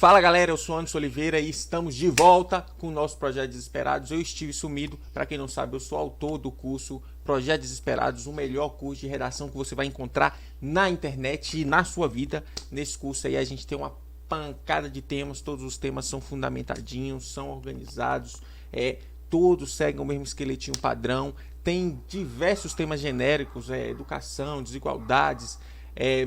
Fala galera, eu sou Anderson Oliveira e estamos de volta com o nosso Projeto Desesperados. Eu estive sumido, para quem não sabe, eu sou autor do curso Projeto Desesperados, o melhor curso de redação que você vai encontrar na internet e na sua vida. Nesse curso aí a gente tem uma pancada de temas, todos os temas são fundamentadinhos, são organizados, todos seguem o mesmo esqueletinho padrão. Tem diversos temas genéricos, educação, desigualdades,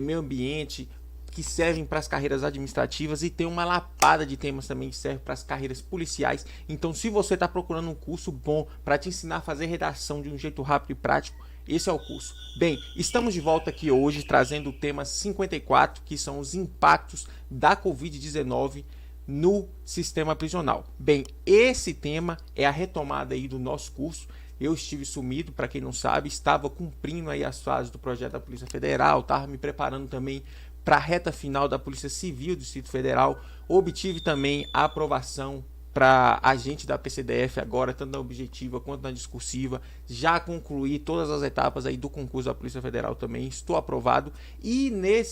meio ambiente, que servem para as carreiras administrativas, e tem uma lapada de temas também que servem para as carreiras policiais. Então, se você está procurando um curso bom para te ensinar a fazer redação de um jeito rápido e prático, esse é o curso. Bem, estamos de volta aqui hoje trazendo o tema 54, que são os impactos da Covid-19 no sistema prisional. Bem, esse tema é a retomada aí do nosso curso. Eu estive sumido, para quem não sabe, estava cumprindo aí as fases do projeto da Polícia Federal, estava me preparando também para a reta final da Polícia Civil do Distrito Federal. Obtive também a aprovação para agente da PCDF agora, tanto na objetiva quanto na discursiva. Já concluí todas as etapas aí do concurso da Polícia Federal também, estou aprovado. E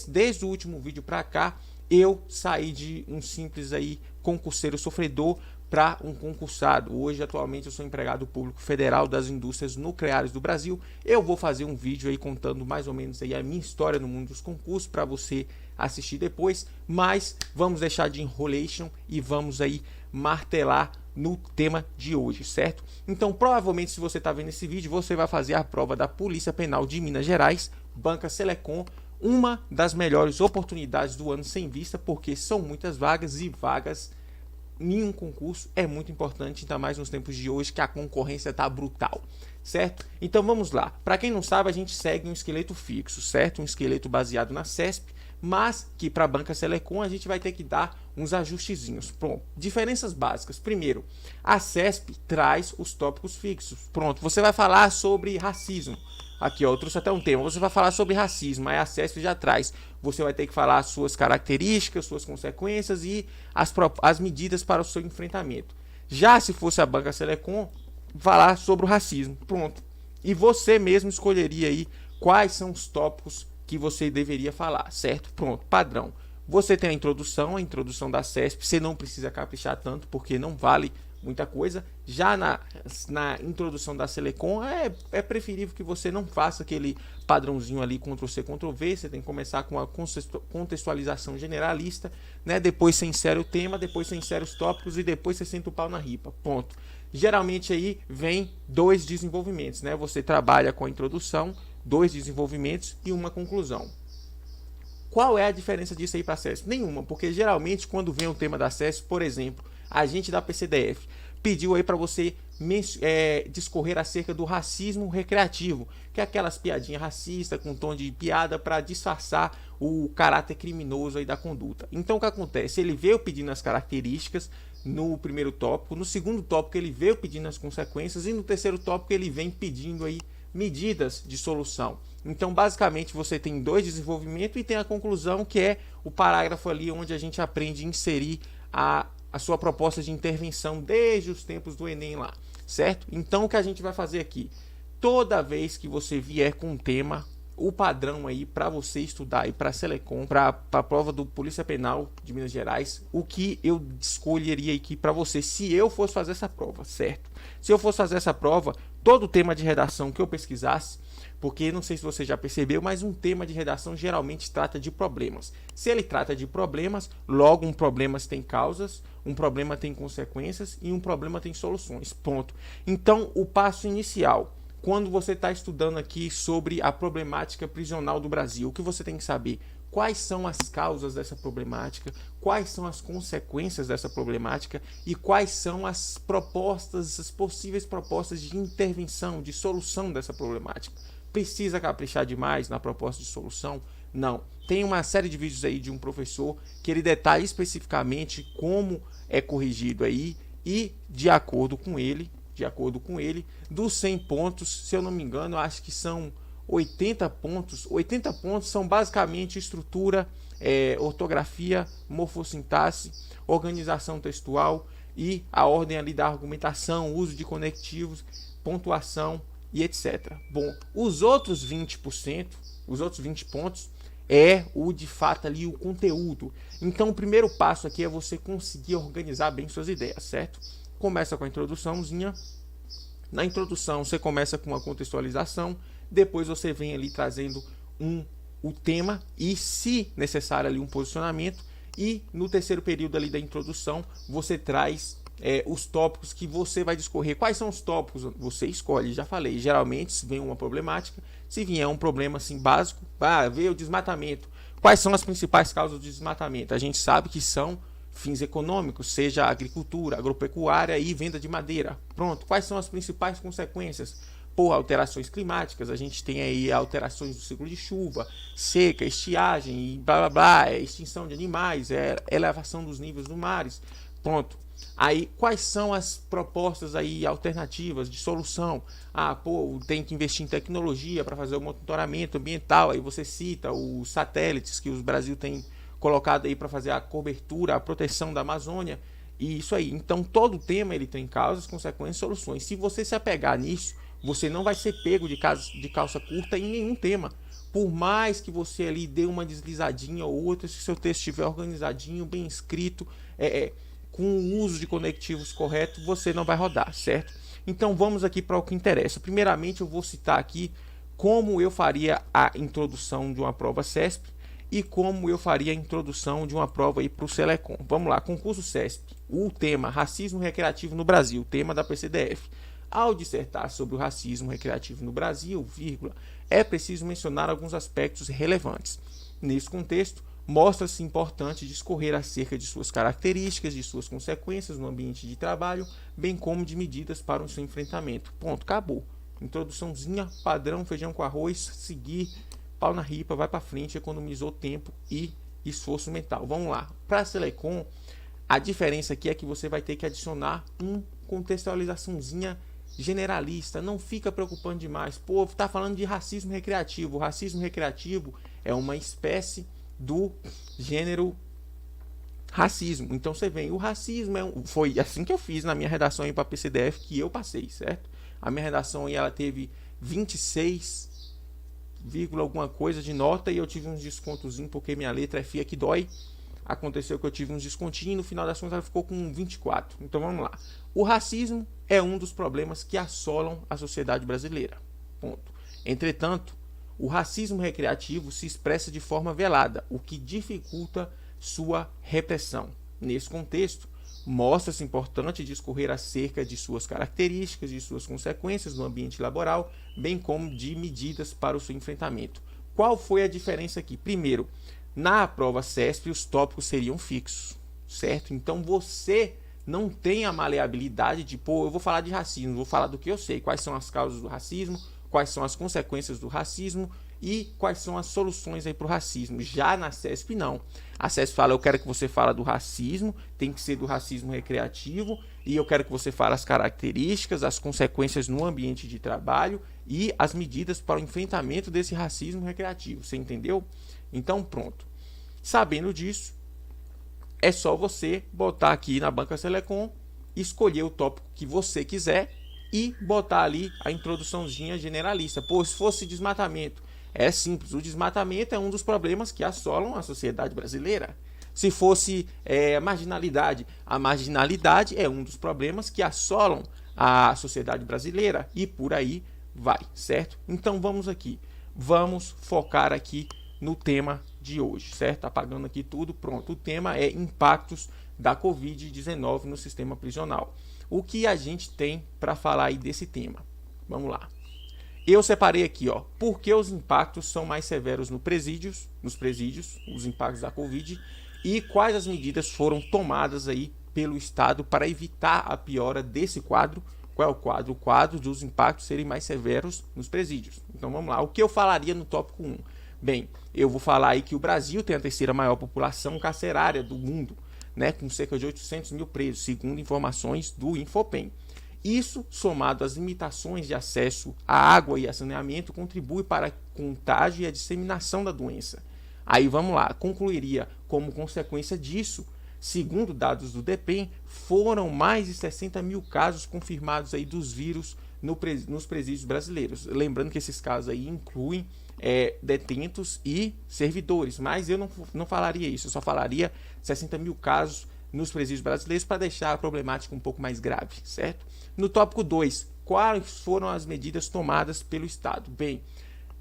desde o último vídeo para cá, eu saí de um simples aí concurseiro sofredor para um concursado. Hoje, atualmente, eu sou empregado público federal das indústrias nucleares do Brasil. Eu vou fazer um vídeo aí contando mais ou menos aí a minha história no mundo dos concursos para você assistir depois, mas vamos deixar de enrolation e vamos aí martelar no tema de hoje, certo? Então, provavelmente, se você está vendo esse vídeo, você vai fazer a prova da Polícia Penal de Minas Gerais, Banca Selecom, uma das melhores oportunidades do ano sem vista, porque são muitas vagas, e vagas em um concurso é muito importante, ainda mais nos tempos de hoje que a concorrência está brutal, certo? Então vamos lá. Para quem não sabe, a gente segue um esqueleto fixo, certo? Um esqueleto baseado na CESP, mas que para a Banca Selecom a gente vai ter que dar uns ajustezinhos. Pronto. Diferenças básicas. Primeiro, a CESP traz os tópicos fixos. Pronto. Você vai falar sobre racismo. Aqui, ó, eu trouxe até um tema. Você vai falar sobre racismo, aí a CESP já traz. Você vai ter que falar as suas características, suas consequências e as medidas para o seu enfrentamento. Já se fosse a Banca Selecom, falar sobre o racismo. Pronto. E você mesmo escolheria aí quais são os tópicos que você deveria falar, certo? Pronto, padrão. Você tem a introdução da CESP, você não precisa caprichar tanto, porque não vale muita coisa. Já na introdução da Selecom, é preferível que você não faça aquele padrãozinho ali, Ctrl+C, Ctrl+V. Você tem que começar com a contextualização generalista, né? Depois você insere o tema, depois você insere os tópicos e depois você senta o pau na ripa. Ponto. Geralmente aí vem 2 desenvolvimentos, né? Você trabalha com a introdução, 2 desenvolvimentos e uma conclusão. Qual é a diferença disso aí para a CESP? Nenhuma, porque geralmente quando vem o tema da CESP, por exemplo, a gente da PCDF pediu aí para você discorrer acerca do racismo recreativo, que é aquelas piadinhas racistas com tom de piada para disfarçar o caráter criminoso aí da conduta. Então o que acontece? Ele veio pedindo as características no primeiro tópico, no segundo tópico ele veio pedindo as consequências e no terceiro tópico ele vem pedindo aí medidas de solução. Então, basicamente, você tem 2 desenvolvimentos e tem a conclusão, que é o parágrafo ali onde a gente aprende a inserir a sua proposta de intervenção desde os tempos do Enem lá, certo? Então, o que a gente vai fazer aqui? Toda vez que você vier com um tema, o padrão aí para você estudar aí para a Selecom, para a prova do Polícia Penal de Minas Gerais, o que eu escolheria aqui para você, se eu fosse fazer essa prova, certo? Se eu fosse fazer essa prova, todo o tema de redação que eu pesquisasse, porque não sei se você já percebeu, mas um tema de redação geralmente trata de problemas. Se ele trata de problemas, logo um problema tem causas, um problema tem consequências e um problema tem soluções. Ponto. Então, o passo inicial, quando você está estudando aqui sobre a problemática prisional do Brasil, o que você tem que saber? Quais são as causas dessa problemática, quais são as consequências dessa problemática e quais são as possíveis propostas de intervenção, de solução dessa problemática. Precisa caprichar demais na proposta de solução? Não. Tem uma série de vídeos aí de um professor que ele detalha especificamente como é corrigido aí e de acordo com ele, dos 100 pontos, se eu não me engano, eu acho que são 80 pontos. 80 pontos são basicamente estrutura, ortografia, morfossintaxe, organização textual e a ordem ali da argumentação, uso de conectivos, pontuação e etc. Bom, os outros 20%, os outros 20 pontos é o de fato ali o conteúdo. Então o primeiro passo aqui é você conseguir organizar bem suas ideias, certo? Começa com a introduçãozinha. Na introdução você começa com uma contextualização, depois você vem ali trazendo o tema e, se necessário, ali um posicionamento, e no terceiro período ali da introdução você traz os tópicos que você vai discorrer. Quais são os tópicos? Você escolhe, já falei. Geralmente, se vem uma problemática, se vier um problema assim básico, veio o desmatamento. Quais são as principais causas do desmatamento? A gente sabe que são fins econômicos, seja agricultura, agropecuária e venda de madeira. Pronto. Quais são as principais consequências? Por alterações climáticas, a gente tem aí alterações do ciclo de chuva, seca, estiagem e blá blá blá, extinção de animais, elevação dos níveis dos mares. Pronto. Aí, quais são as propostas aí alternativas de solução? Tem que investir em tecnologia para fazer o monitoramento ambiental. Aí você cita os satélites que o Brasil tem colocado aí para fazer a cobertura, a proteção da Amazônia. E isso aí. Então, todo tema ele tem causas, consequências e soluções. Se você se apegar nisso, você não vai ser pego de calça curta em nenhum tema. Por mais que você ali dê uma deslizadinha ou outra, se seu texto estiver organizadinho, bem escrito, com o uso de conectivos correto, você não vai rodar, certo? Então vamos aqui para o que interessa. Primeiramente eu vou citar aqui como eu faria a introdução de uma prova CESP e como eu faria a introdução de uma prova aí para o Selecom. Vamos lá, concurso CESP, o tema racismo recreativo no Brasil, tema da PCDF. Ao dissertar sobre o racismo recreativo no Brasil, é preciso mencionar alguns aspectos relevantes. Nesse contexto, mostra-se importante discorrer acerca de suas características, de suas consequências no ambiente de trabalho, bem como de medidas para o seu enfrentamento. Ponto, acabou. Introduçãozinha, padrão, feijão com arroz, seguir, pau na ripa, vai para frente, economizou tempo e esforço mental. Vamos lá. Para a Selecom, a diferença aqui é que você vai ter que adicionar uma contextualizaçãozinha generalista, não fica preocupando demais. Tá falando de racismo recreativo. O racismo recreativo é uma espécie do gênero racismo. Então você vem, o racismo foi assim que eu fiz na minha redação aí para PCDF, que eu passei, certo? A minha redação aí ela teve 26, alguma coisa de nota e eu tive uns descontozinhos porque minha letra é feia que dói. Aconteceu que eu tive uns descontinhos e no final das contas ela ficou com 24. Então vamos lá. O racismo é um dos problemas que assolam a sociedade brasileira. Ponto. Entretanto, o racismo recreativo se expressa de forma velada, o que dificulta sua repressão. Nesse contexto, mostra-se importante discorrer acerca de suas características e suas consequências no ambiente laboral, bem como de medidas para o seu enfrentamento. Qual foi a diferença aqui? Primeiro, na prova CESP os tópicos seriam fixos, certo? Então você não tem a maleabilidade de, eu vou falar de racismo, vou falar do que eu sei, quais são as causas do racismo, quais são as consequências do racismo e quais são as soluções aí para o racismo. Já na CESP não. A CESP fala, eu quero que você fale do racismo, tem que ser do racismo recreativo, e eu quero que você fale as características, as consequências no ambiente de trabalho e as medidas para o enfrentamento desse racismo recreativo. Você entendeu? Então pronto. Sabendo disso, é só você botar aqui na banca Selecom, escolher o tópico que você quiser e botar ali a introduçãozinha generalista. Se fosse desmatamento, é simples. O desmatamento é um dos problemas que assolam a sociedade brasileira. Se fosse marginalidade, a marginalidade é um dos problemas que assolam a sociedade brasileira e por aí vai, certo? Então vamos aqui. Vamos focar aqui no tema de hoje, certo? Apagando aqui tudo, pronto. O tema é impactos da Covid-19 no sistema prisional. O que a gente tem para falar aí desse tema? Vamos lá. Eu separei aqui, por que os impactos são mais severos nos presídios, os impactos da Covid, e quais as medidas foram tomadas aí pelo Estado para evitar a piora desse quadro. Qual é o quadro? O quadro dos impactos serem mais severos nos presídios. Então vamos lá. O que eu falaria no tópico 1? Bem, eu vou falar aí que o Brasil tem a terceira maior população carcerária do mundo, né, com cerca de 800 mil presos, segundo informações do Infopem. Isso, somado às limitações de acesso à água e a saneamento, contribui para a contágio e a disseminação da doença. Aí vamos lá, concluiria como consequência disso, segundo dados do DEPEN, foram mais de 60 mil casos confirmados aí dos vírus nos presídios brasileiros. Lembrando que esses casos aí incluem detentos e servidores, mas eu não falaria isso, eu só falaria 60 mil casos nos presídios brasileiros para deixar a problemática um pouco mais grave, certo? No tópico 2, quais foram as medidas tomadas pelo Estado? Bem,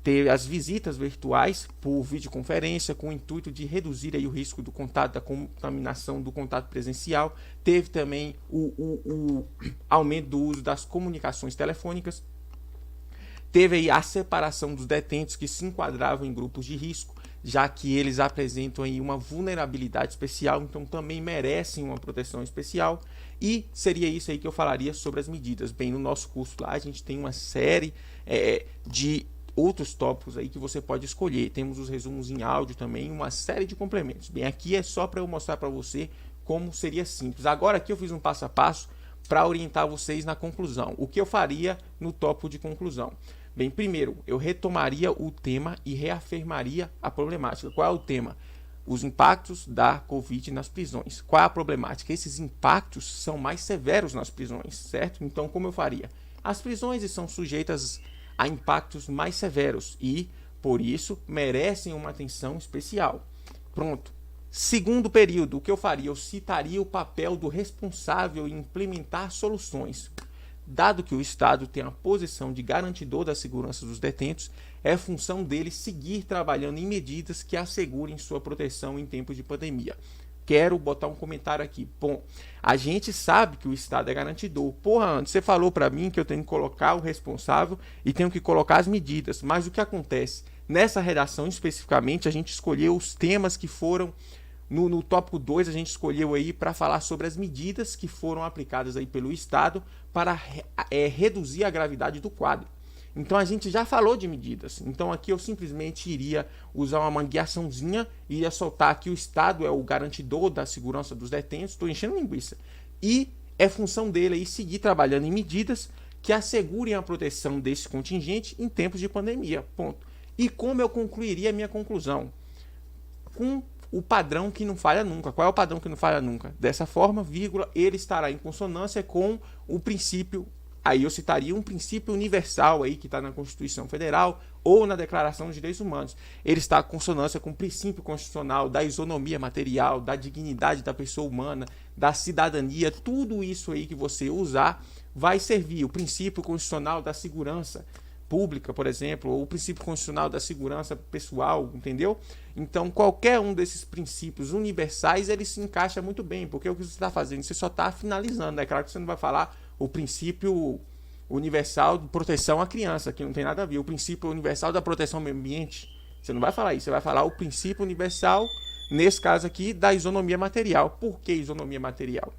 teve as visitas virtuais por videoconferência com o intuito de reduzir aí o risco do contato, da contaminação do contato presencial. Teve também o aumento do uso das comunicações telefônicas. Teve aí a separação dos detentos que se enquadravam em grupos de risco, já que eles apresentam aí uma vulnerabilidade especial, então também merecem uma proteção especial. E seria isso aí que eu falaria sobre as medidas. Bem, no nosso curso lá a gente tem uma série de outros tópicos aí que você pode escolher. Temos os resumos em áudio também, uma série de complementos. Bem, aqui é só para eu mostrar para você como seria simples. Agora aqui eu fiz um passo a passo para orientar vocês na conclusão. O que eu faria no tópico de conclusão? Bem, primeiro, eu retomaria o tema e reafirmaria a problemática. Qual é o tema? Os impactos da Covid nas prisões. Qual é a problemática? Esses impactos são mais severos nas prisões, certo? Então, como eu faria? As prisões estão sujeitas a impactos mais severos e, por isso, merecem uma atenção especial. Pronto. Segundo período, o que eu faria? Eu citaria o papel do responsável em implementar soluções. Dado que o Estado tem a posição de garantidor da segurança dos detentos, é função dele seguir trabalhando em medidas que assegurem sua proteção em tempos de pandemia. Quero botar um comentário aqui. Bom, a gente sabe que o Estado é garantidor. Porra, Anderson, você falou para mim que eu tenho que colocar o responsável e tenho que colocar as medidas. Mas o que acontece? Nessa redação especificamente, a gente escolheu os temas que foram... No tópico 2, a gente escolheu aí para falar sobre as medidas que foram aplicadas aí pelo Estado para reduzir a gravidade do quadro. Então a gente já falou de medidas. Então aqui eu simplesmente iria usar uma mangueaçãozinha, iria soltar que o Estado é o garantidor da segurança dos detentos. Estou enchendo linguiça. E é função dele aí seguir trabalhando em medidas que assegurem a proteção desse contingente em tempos de pandemia. Ponto. E como eu concluiria a minha conclusão? Com o padrão que não falha nunca. Qual é o padrão que não falha nunca? Dessa forma, vírgula, ele estará em consonância com o princípio, aí eu citaria um princípio universal aí que está na Constituição Federal ou na Declaração dos Direitos Humanos. Ele está em consonância com o princípio constitucional da isonomia material, da dignidade da pessoa humana, da cidadania. Tudo isso aí que você usar vai servir. O princípio constitucional da segurança pública, por exemplo, ou o princípio constitucional da segurança pessoal, entendeu? Então, qualquer um desses princípios universais, ele se encaixa muito bem, porque o que você está fazendo, você só está finalizando. É claro que você não vai falar o princípio universal de proteção à criança, que não tem nada a ver. O princípio universal da proteção ao meio ambiente, você não vai falar isso, você vai falar o princípio universal, nesse caso aqui, da isonomia material. Por que isonomia material?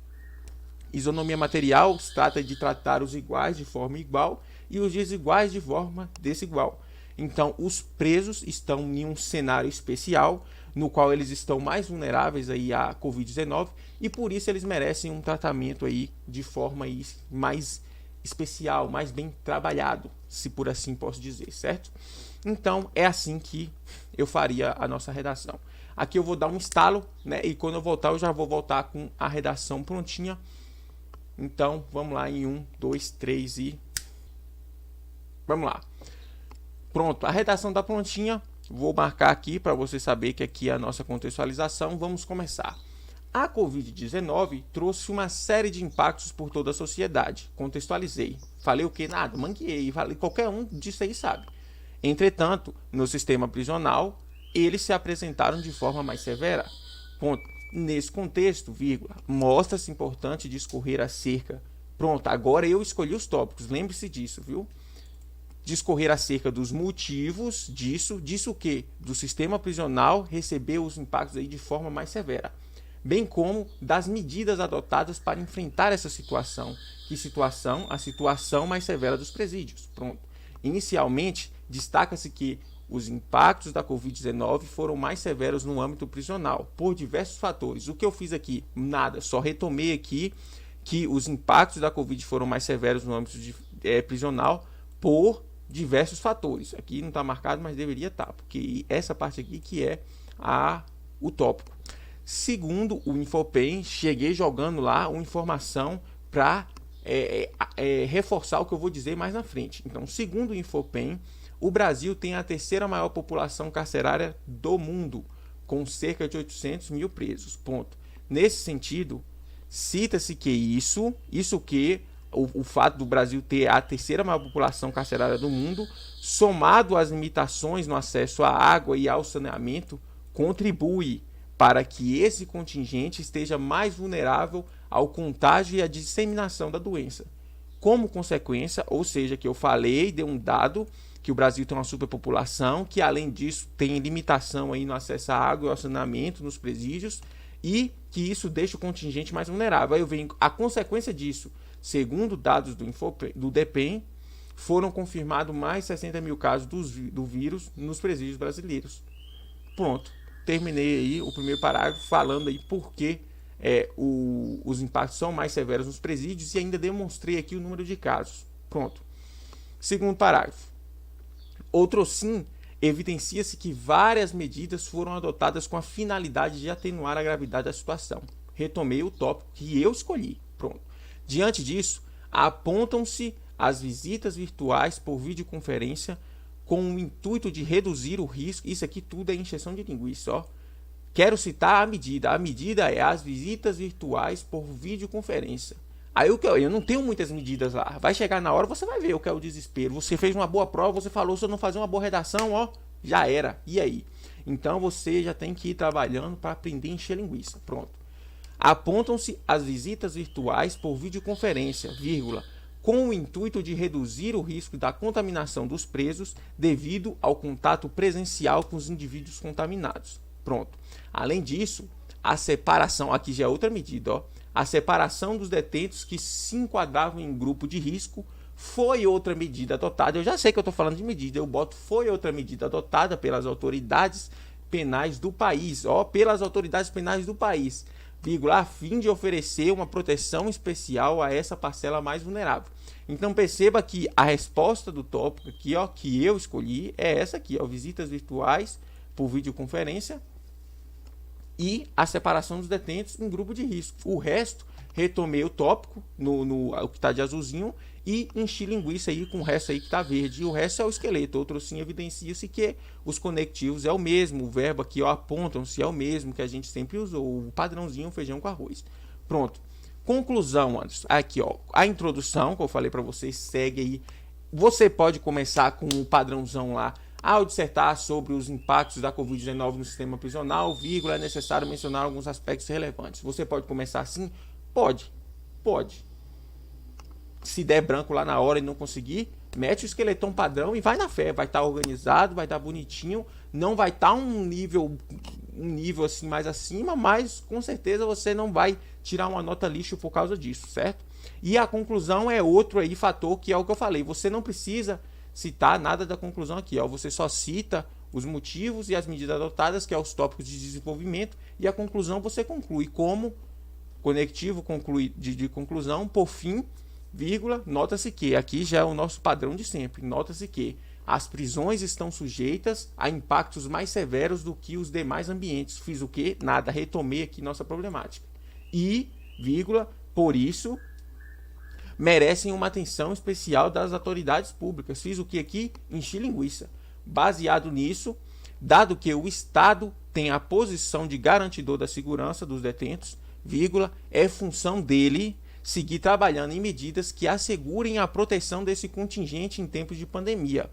Isonomia material se trata de tratar os iguais de forma igual e os desiguais de forma desigual. Então, os presos estão em um cenário especial, no qual eles estão mais vulneráveis aí à Covid-19 e por isso eles merecem um tratamento aí de forma aí mais especial, mais bem trabalhado, se por assim posso dizer, certo? Então, é assim que eu faria a nossa redação. Aqui eu vou dar um estalo, né? E quando eu voltar, eu já vou voltar com a redação prontinha. Então, vamos lá em 1, 2, 3 e... Vamos lá. Pronto, a redação está prontinha. Vou marcar aqui para você saber que aqui é a nossa contextualização. Vamos começar. A Covid-19 trouxe uma série de impactos por toda a sociedade. Contextualizei. Falei o que? Nada, manguei. Falei, qualquer um disso aí sabe. Entretanto, no sistema prisional, eles se apresentaram de forma mais severa. Ponto. Nesse contexto, vírgula, mostra-se importante discorrer acerca... Pronto, agora eu escolhi os tópicos. Lembre-se disso, viu? Discorrer acerca dos motivos disso o quê? Do sistema prisional receber os impactos aí de forma mais severa, bem como das medidas adotadas para enfrentar essa situação. Que situação? A situação mais severa dos presídios. Pronto. Inicialmente, destaca-se que os impactos da Covid-19 foram mais severos no âmbito prisional, por diversos fatores. O que eu fiz aqui? Nada, só retomei aqui que os impactos da Covid foram mais severos no âmbito prisional por diversos fatores. Aqui não está marcado, mas deveria estar, porque essa parte aqui que é o tópico. Segundo o Infopen, cheguei jogando lá uma informação para reforçar o que eu vou dizer mais na frente. Então, segundo o Infopen, O Brasil tem a terceira maior população carcerária do mundo, com cerca de 800 mil presos. Ponto. Nesse sentido, cita-se que o fato do Brasil ter a terceira maior população carcerária do mundo, somado às limitações no acesso à água e ao saneamento, contribui para que esse contingente esteja mais vulnerável ao contágio e à disseminação da doença. Como consequência, ou seja, que eu falei, deu um dado que o Brasil tem uma superpopulação, que além disso tem limitação aí no acesso à água e ao saneamento nos presídios, e que isso deixa o contingente mais vulnerável. Aí eu venho, a consequência disso, segundo dados do DEPEN, foram confirmados mais 60 mil casos do vírus nos presídios brasileiros. Pronto, terminei aí o primeiro parágrafo falando aí por que os impactos são mais severos nos presídios e ainda demonstrei aqui o número de casos. Pronto. Segundo parágrafo. Outrossim, evidencia-se que várias medidas foram adotadas com a finalidade de atenuar a gravidade da situação. Retomei o tópico que eu escolhi. Pronto. Diante disso, apontam-se as visitas virtuais por videoconferência com o intuito de reduzir o risco. Isso aqui tudo é encheção de linguiça, ó. Quero citar a medida. A medida é as visitas virtuais por videoconferência. Aí eu não tenho muitas medidas lá. Vai chegar na hora, você vai ver o que é o desespero. Você fez uma boa prova, você falou, se eu não fazer uma boa redação, ó, já era. E aí? Então você já tem que ir trabalhando para aprender a encher linguiça. Pronto. Apontam-se as visitas virtuais por videoconferência, com o intuito de reduzir o risco da contaminação dos presos devido ao contato presencial com os indivíduos contaminados. Pronto. Além disso, a separação, aqui já é outra medida, ó, a separação dos detentos que se enquadravam em grupo de risco foi outra medida adotada. Eu já sei que eu estou falando de medida, eu boto foi outra medida adotada pelas autoridades penais do país, ó, pelas autoridades penais do país, a fim de oferecer uma proteção especial a essa parcela mais vulnerável. Então perceba que a resposta do tópico aqui, ó, que eu escolhi é essa aqui, ó, visitas virtuais por videoconferência e a separação dos detentos em grupo de risco. O resto, retomei o tópico, o que está de azulzinho, e enchi linguiça aí com o resto aí que está verde. E o resto é o esqueleto. Outro sim evidencia-se que os conectivos é o mesmo. O verbo aqui, ó, apontam-se é o mesmo que a gente sempre usou. O padrãozinho, feijão com arroz. Pronto. Conclusão, Anderson. Aqui, ó, a introdução que eu falei para vocês segue aí. Você pode começar com o padrãozão lá. Ao dissertar sobre os impactos da Covid-19 no sistema prisional, é necessário mencionar alguns aspectos relevantes. Você pode começar assim? Pode. Se der branco lá na hora e não conseguir, mete o esqueletão padrão e vai na fé. Vai estar organizado, vai estar bonitinho. Não vai estar um nível assim mais acima, mas com certeza você não vai tirar uma nota lixo por causa disso, certo? E a conclusão é outro aí fator que é o que eu falei. Você não precisa citar nada da conclusão aqui, ó. Você só cita os motivos e as medidas adotadas, que é os tópicos de desenvolvimento, e a conclusão você conclui como conectivo conclui de conclusão, por fim, nota-se que, aqui já é o nosso padrão de sempre, nota-se que as prisões estão sujeitas a impactos mais severos do que os demais ambientes. Fiz o quê? Nada, retomei aqui nossa problemática. E, por isso, merecem uma atenção especial das autoridades públicas. Fiz o que aqui? Enchi linguiça. Baseado nisso, dado que o Estado tem a posição de garantidor da segurança dos detentos, é função dele seguir trabalhando em medidas que assegurem a proteção desse contingente em tempos de pandemia.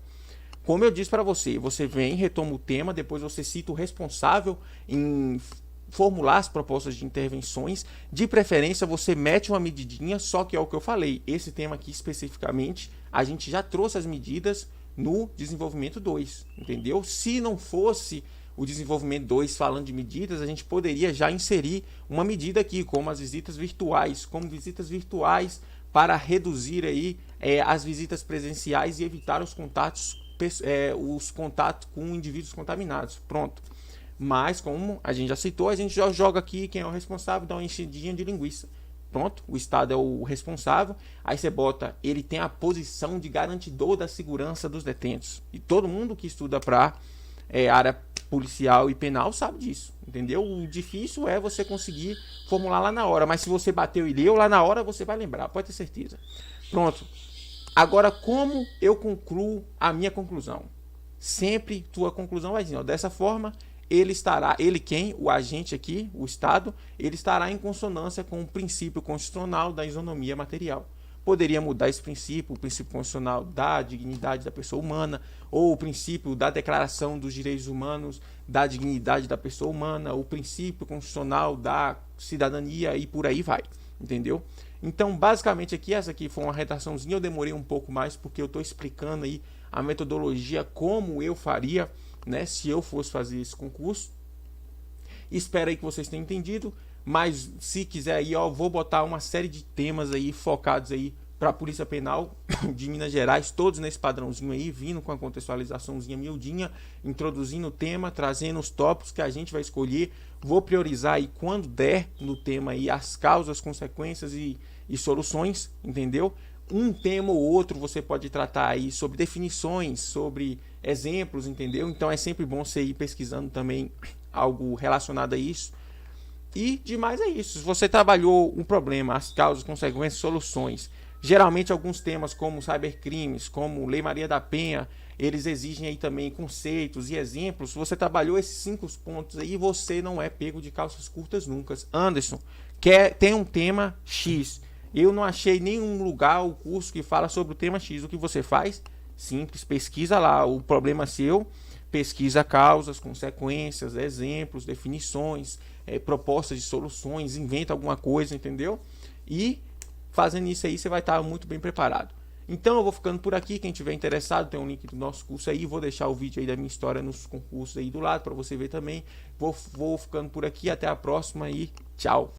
Como eu disse para você, você vem, retoma o tema, depois você cita o responsável em formular as propostas de intervenções, de preferência você mete uma medidinha, só que é o que eu falei, esse tema aqui especificamente, a gente já trouxe as medidas no desenvolvimento 2, entendeu? Se não fosse o desenvolvimento 2 falando de medidas, a gente poderia já inserir uma medida aqui, como as visitas virtuais, para reduzir aí as visitas presenciais e evitar os contatos com indivíduos contaminados. Pronto. Mas, como a gente já citou, a gente já joga aqui quem é o responsável, dá uma enchidinha de linguiça. Pronto, o Estado é o responsável. Aí você bota, ele tem a posição de garantidor da segurança dos detentos. E todo mundo que estuda para área policial e penal sabe disso, entendeu? O difícil é você conseguir formular lá na hora. Mas se você bateu e leu lá na hora, você vai lembrar, pode ter certeza. Pronto. Agora, como eu concluo a minha conclusão? Sempre tua conclusão vai dizer, ó, dessa forma, o agente aqui, o Estado, ele estará em consonância com o princípio constitucional da isonomia material. Poderia mudar esse princípio, o princípio constitucional da dignidade da pessoa humana, ou o princípio da Declaração dos Direitos Humanos, da dignidade da pessoa humana, o princípio constitucional da cidadania e por aí vai, entendeu? Então, basicamente aqui, essa aqui foi uma redaçãozinha, eu demorei um pouco mais porque eu estou explicando aí a metodologia, como eu faria, né, se eu fosse fazer esse concurso. Espero aí que vocês tenham entendido, mas se quiser aí, ó, vou botar uma série de temas aí focados aí para a Polícia Penal de Minas Gerais, todos nesse padrãozinho aí, vindo com a contextualizaçãozinha miudinha, introduzindo o tema, trazendo os tópicos que a gente vai escolher. Vou priorizar aí quando der no tema aí as causas, consequências e soluções, entendeu? Um tema ou outro você pode tratar aí sobre definições, sobre exemplos, entendeu? Então é sempre bom você ir pesquisando também algo relacionado a isso. E demais é isso. Se você trabalhou um problema, as causas, consequências, soluções, geralmente alguns temas como cybercrimes, como Lei Maria da Penha, eles exigem aí também conceitos e exemplos. Se você trabalhou esses 5 pontos aí, você não é pego de calças curtas nunca. Anderson, tem um tema X. Eu não achei nenhum lugar o curso que fala sobre o tema X. O que você faz? Simples, pesquisa lá o problema seu, pesquisa causas, consequências, exemplos, definições, propostas de soluções, inventa alguma coisa, entendeu? E fazendo isso aí você vai estar muito bem preparado. Então eu vou ficando por aqui. Quem tiver interessado, tem um link do nosso curso aí. Vou deixar o vídeo aí da minha história nos concursos aí do lado para você ver também. Vou ficando por aqui. Até a próxima e tchau.